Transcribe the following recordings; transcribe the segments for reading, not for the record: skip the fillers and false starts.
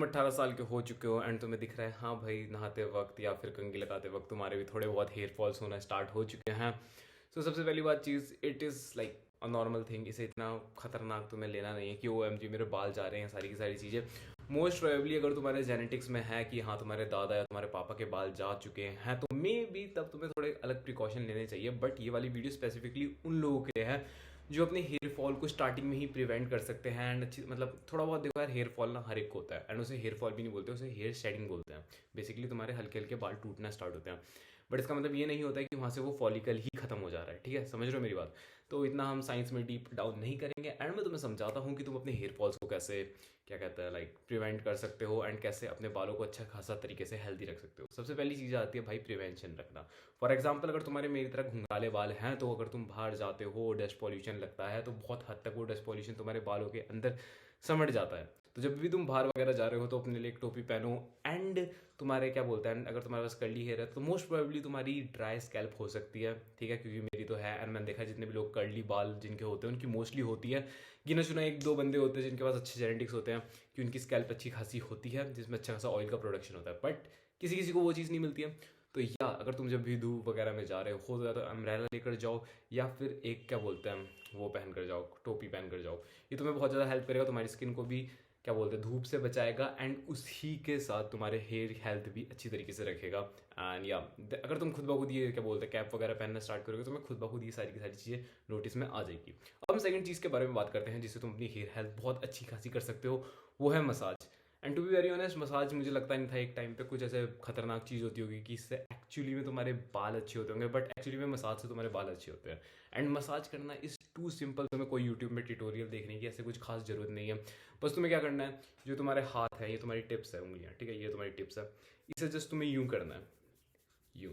तुम 18 साल के हो चुके हो एंड तुम्हें दिख रहा है हाँ भाई नहाते वक्त या फिर कंघी लगाते वक्त तुम्हारे भी थोड़े बहुत हेयर फॉल्स होना स्टार्ट हो चुके हैं। सो सबसे पहली बात चीज़, it is like a normal thing. इसे इतना खतरनाक तुम्हें लेना नहीं है कि ओ एम जी मेरे बाल जा रहे हैं, सारी की सारी चीज़ें। मोस्ट प्रोबेबली अगर तुम्हारे जेनेटिक्स में है कि हाँ तुम्हारे दादा या तुम्हारे पापा के बाल जा चुके हैं तो मे भी तब तुम्हें थोड़े अलग प्रिकॉशन लेने चाहिए। बट ये वाली वीडियो स्पेसिफिकली उन लोगों के लिए है जो अपने हेयर फॉल को स्टार्टिंग में ही प्रिवेंट कर सकते हैं। एंड अच्छी मतलब थोड़ा बहुत देखो यार, हेयर फॉल ना हर एक को होता है एंड उसे हेयर फॉल भी नहीं बोलते, उसे हेयर शेडिंग बोलते हैं। बेसिकली तुम्हारे हल्के हल्के बाल टूटना स्टार्ट होते हैं, बट इसका मतलब ये नहीं होता है कि वहाँ से वो फॉलिकल ही खत्म हो जा रहा है। ठीक है, समझ रहे हो मेरी बात? तो इतना हम साइंस में डीप डाउन नहीं करेंगे एंड मैं तुम्हें समझाता हूँ कि तुम अपने हेयर फॉल्स को कैसे क्या कहता है लाइक प्रिवेंट कर सकते हो एंड कैसे अपने बालों को अच्छा खासा तरीके से हेल्दी रख सकते हो। सबसे पहली चीज़ आती है भाई प्रिवेंशन रखना। फॉर एग्जाम्पल अगर तुम्हारे मेरी तरह घुंघराले बाल हैं तो अगर तुम बाहर जाते हो, डस्ट पॉल्यूशन लगता है तो बहुत हद तक वो डस्ट पॉल्यूशन तुम्हारे बालों के अंदर समट जाता है। तो जब भी तुम बाहर वगैरह जा रहे हो तो अपने लिए एक टोपी पहनो। एंड तुम्हारे क्या बोलते हैं, अगर तुम्हारे पास कर्ली हेयर है तो मोस्ट प्रोबेबली तुम्हारी ड्राई स्कैल्प हो सकती है। ठीक है, क्योंकि मेरी तो है एंड मैंने देखा जितने भी लोग कर्ली बाल जिनके होते हैं उनकी मोस्टली होती है। गिना चुना एक दो बंदे होते हैं जिनके पास अच्छे जेनेटिक्स होते हैं कि उनकी स्कैल्प अच्छी खासी होती है जिसमें अच्छा खासा ऑयल का प्रोडक्शन होता है। बट किसी किसी को वो चीज़ नहीं मिलती है। तो या अगर तुम जब भी धूप वगैरह में जा रहे हो तो या तो अम्ब्रेला लेकर जाओ या फिर एक क्या बोलते हैं वो पहन कर जाओ, टोपी पहन कर जाओ। ये तुम्हें बहुत ज़्यादा हेल्प करेगा, तुम्हारी स्किन को भी क्या बोलते हैं धूप से बचाएगा एंड उसी के साथ तुम्हारे हेयर हेल्थ भी अच्छी तरीके से रखेगा। एंड या अगर तुम खुद ब खुद ये क्या बोलते हैं कैप वगैरह पहनना स्टार्ट करोगे तो मैं खुद ब खुद ये सारी की सारी चीज़ें नोटिस में आ जाएगी। अब हम सेकंड चीज़ के बारे में बात करते हैं जिससे तुम अपनी हेयर हेल्थ बहुत अच्छी खासी कर सकते हो, वो है massage. And to be very honest, massage मुझे लगता नहीं था एक टाइम पे कुछ ऐसे खतरनाक चीज़ होती होगी कि इससे एक्चुअली में तुम्हारे बाल अच्छे होते होंगे, बट एक्चुअली में मसाज से तुम्हारे बाल अच्छे होते हैं। एंड मसाज करना इज़ टू सिंपल। तुम्हें कोई यूट्यूब में ट्यूटोरियल देखने की ऐसे कुछ खास जरूरत नहीं है। बस तुम्हें क्या करना है, जो तुम्हारे हाथ है ये तुम्हारी टिप्स है, उंगलियाँ, ठीक है, ये तुम्हारी टिप्स है, इसे जस्ट तुम्हें यूं करना है, यूं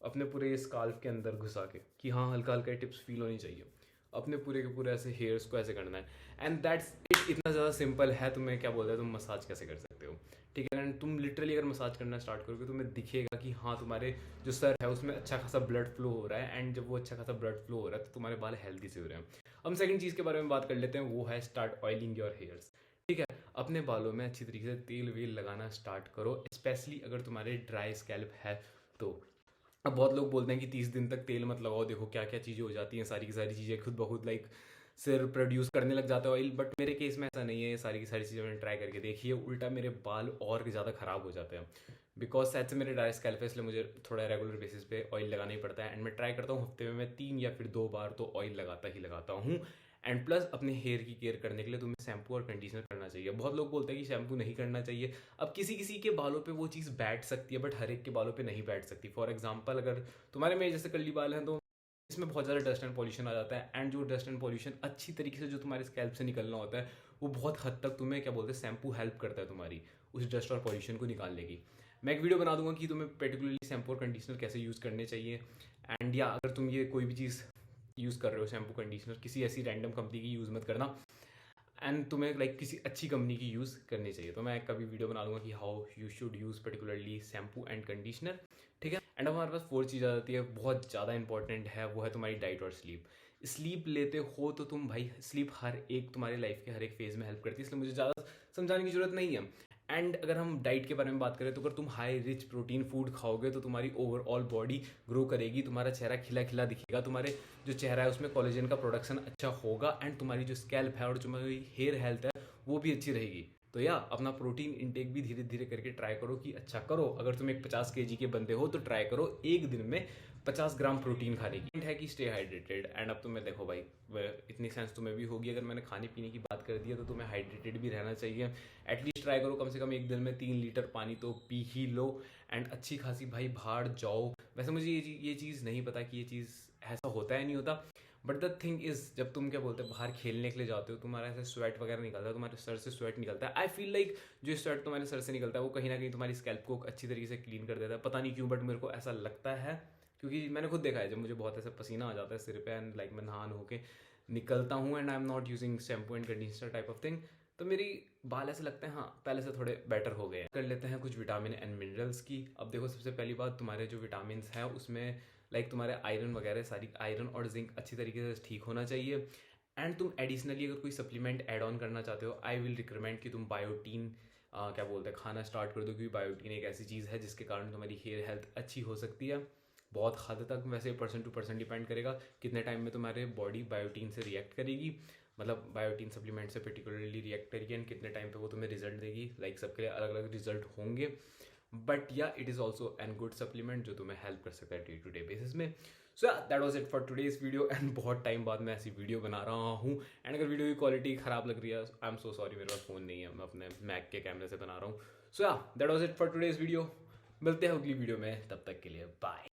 अपने पूरे स्काल्फ के अंदर घुसा के कि हाँ हल्का हल्का टिप्स फील होनी चाहिए। अपने पूरे के पूरे ऐसे हेयर्स को ऐसे करना है एंड दैट्स इट। इतना ज़्यादा सिंपल है। तुम्हें क्या बोलते हैं, तुम मसाज कैसे कर सकते हो। ठीक है, एंड तुम लिटरली अगर मसाज करना स्टार्ट करोगे तो तुम्हें दिखेगा कि हाँ तुम्हारे जो सर है उसमें अच्छा खासा ब्लड फ्लो हो रहा है। एंड जब वो अच्छा खासा ब्लड फ्लो हो रहा है तो तुम्हारे बाल हेल्दी से हो रहे हैं। हम सेकंड चीज़ के बारे में बात कर लेते हैं, वो है स्टार्ट ऑयलिंग योर हेयर्स। ठीक है, अपने बालों में अच्छी तरीके से तेल वेल लगाना स्टार्ट करो, स्पेशली अगर तुम्हारे ड्राई स्कैल्प है तो। अब बहुत लोग बोलते हैं कि 30 दिन तक तेल मत लगाओ, देखो क्या क्या चीज़ें हो जाती हैं, सारी की सारी चीज़ें खुद ब खुद लाइक सिर प्रोड्यूस करने लग जाता है ऑयल। बट मेरे केस में ऐसा नहीं है, ये सारी की सारी चीज़ें मैंने ट्राई करके देखी है, उल्टा मेरे बाल और ज़्यादा ख़राब हो जाते हैं। बिकॉज शायद से मेरे ड्राई स्कैल्प है इसलिए मुझे थोड़ा रेगुलर बेसिस पे ऑयल लगाना ही पड़ता है। एंड मैं ट्राई करता हूँ हफ्ते में मैं 3 या फिर 2 बार तो ऑयल लगाता ही लगाता हूँ। एंड प्लस अपने हेयर की केयर करने के लिए तुम्हें शैम्पू और कंडीशनर करना चाहिए। बहुत लोग बोलते हैं कि शैम्पू नहीं करना चाहिए। अब किसी किसी के बालों पे वो चीज़ बैठ सकती है बट हर एक के बालों पे नहीं बैठ सकती। फॉर एग्जांपल अगर तुम्हारे में जैसे कर्ली बाल हैं तो इसमें बहुत ज़्यादा डस्ट एंड पॉल्यूशन आ जाता है। एंड जो डस्ट एंड पॉल्यूशन अच्छी तरीके से जो तुम्हारे स्कैल्प से निकलना होता है वो बहुत हद तक तुम्हें क्या बोलते हैं शैम्पू हेल्प करता है तुम्हारी उस डस्ट और पॉल्यूशन को निकालने की। मैं एक वीडियो बना दूंगा कि तुम्हें पर्टिकुलरली शैम्पू और कंडीशनर कैसे यूज़ करने चाहिए। एंड या अगर तुम ये कोई भी चीज़ यूज़ कर रहे हो, शैम्पू कंडीशनर, किसी ऐसी रैंडम कंपनी की यूज़ मत करना एंड तुम्हें लाइक किसी अच्छी कंपनी की यूज़ करनी चाहिए। तो मैं कभी वीडियो बना दूंगा कि how you should use particularly shampoo and conditioner. ठीक है, एंड हमारे पास फोर्थ चीज़ आ जाती है, बहुत ज़्यादा इंपॉर्टेंट है, वो है तुम्हारी डाइट और स्लीप। स्लीप लेते हो तो तुम भाई, स्लीप हर एक तुम्हारी लाइफ के हर एक फेज़ में हेल्प करती है, इसलिए मुझे ज़्यादा समझाने की जरूरत नहीं है। एंड अगर हम डाइट के बारे में बात करें तो अगर तुम हाई रिच प्रोटीन फूड खाओगे तो तुम्हारी ओवरऑल बॉडी ग्रो करेगी, तुम्हारा चेहरा खिला खिला दिखेगा, तुम्हारे जो चेहरा है उसमें कोलेजन का प्रोडक्शन अच्छा होगा एंड तुम्हारी जो स्कैल्प है और तुम्हारी हेयर हेल्थ है वो भी अच्छी रहेगी। तो या अपना प्रोटीन इंटेक भी धीरे धीरे करके ट्राई करो कि अच्छा करो। अगर तुम एक 50 kg के बंदे हो तो ट्राई करो एक दिन में 50 ग्राम प्रोटीन खाने की। है कि स्टे हाइड्रेटेड। एंड अब तुम्हें देखो भाई, इतनी सेंस तुम्हें भी होगी, अगर मैंने खाने पीने की बात कर दी है तो तुम्हें हाइड्रेटेड भी रहना चाहिए। एटलीस्ट ट्राई करो कम से कम एक दिन में 3 लीटर पानी तो पी ही लो। एंड अच्छी खासी भाई बाहर जाओ। वैसे मुझे ये चीज़ नहीं पता कि ये चीज़ ऐसा होता है नहीं होता, बट द थिंग इज जब तुम क्या बोलते हो बाहर खेलने के लिए जाते हो तुम्हारा ऐसे स्वेट वगैरह निकलता है, तुम्हारे सर से स्वेट निकलता है। आई फील लाइक जो स्वेट तुम्हारे सर से निकलता है वो कहीं ना कहीं तुम्हारी स्कैल्प को अच्छी तरीके से क्लीन कर देता है। पता नहीं क्यों बट मेरे को ऐसा लगता है, क्योंकि मैंने खुद देखा है जब मुझे बहुत ऐसा पसीना आ जाता है सिर पे एंड लाइक मैं नहा के निकलता हूँ and I am not using shampoo and conditioner type of thing, तो मेरी बाल ऐसे लगते हैं हाँ पहले से थोड़े बेटर हो गए हैं। कर लेते हैं कुछ विटामिन एंड मिनरल्स की। अब देखो सबसे पहली बात, तुम्हारे जो विटामिन हैं उसमें लाइक तुम्हारे आयरन वगैरह सारी आयरन और जिंक अच्छी तरीके से ठीक होना चाहिए। एंड तुम एडिशनली अगर कोई सप्लीमेंट ऐड ऑन करना चाहते हो आई विल रिकमेंड कि तुम बायोटीन क्या बोलते हैं, खाना स्टार्ट कर दो, क्योंकि बायोटीन एक ऐसी चीज़ है जिसके कारण तुम्हारी हेयर हेल्थ अच्छी हो सकती है। बहुत हद तक वैसे पर्सन टू पर्सन डिपेंड करेगा कितने टाइम में तुम्हारे बॉडी बायोटीन से रिएक्ट करेगी, मतलब बायोटीन सप्लीमेंट से पर्टिकुलरली रिएक्ट करेगी, एंड कितने टाइम पे वो तुम्हें रिजल्ट देगी। लाइक सबके लिए अलग अलग रिजल्ट होंगे, बट या it is also an good supplement जो तुम्हें हेल्प कर सकता है डे टू डे बेसिस में। So that was it for today's video, and बहुत टाइम बाद मैं ऐसी वीडियो बना रहा हूँ। एंड अगर वीडियो की क्वालिटी ख़राब लग रही है, आई एम सो सॉरी, मेरे पास फ़ोन नहीं है, मैं अपने मैक के कैमरे से बना रहा हूँ। So that was it for today's video. मिलते हैं अगली वीडियो में, तब तक के लिए बाय।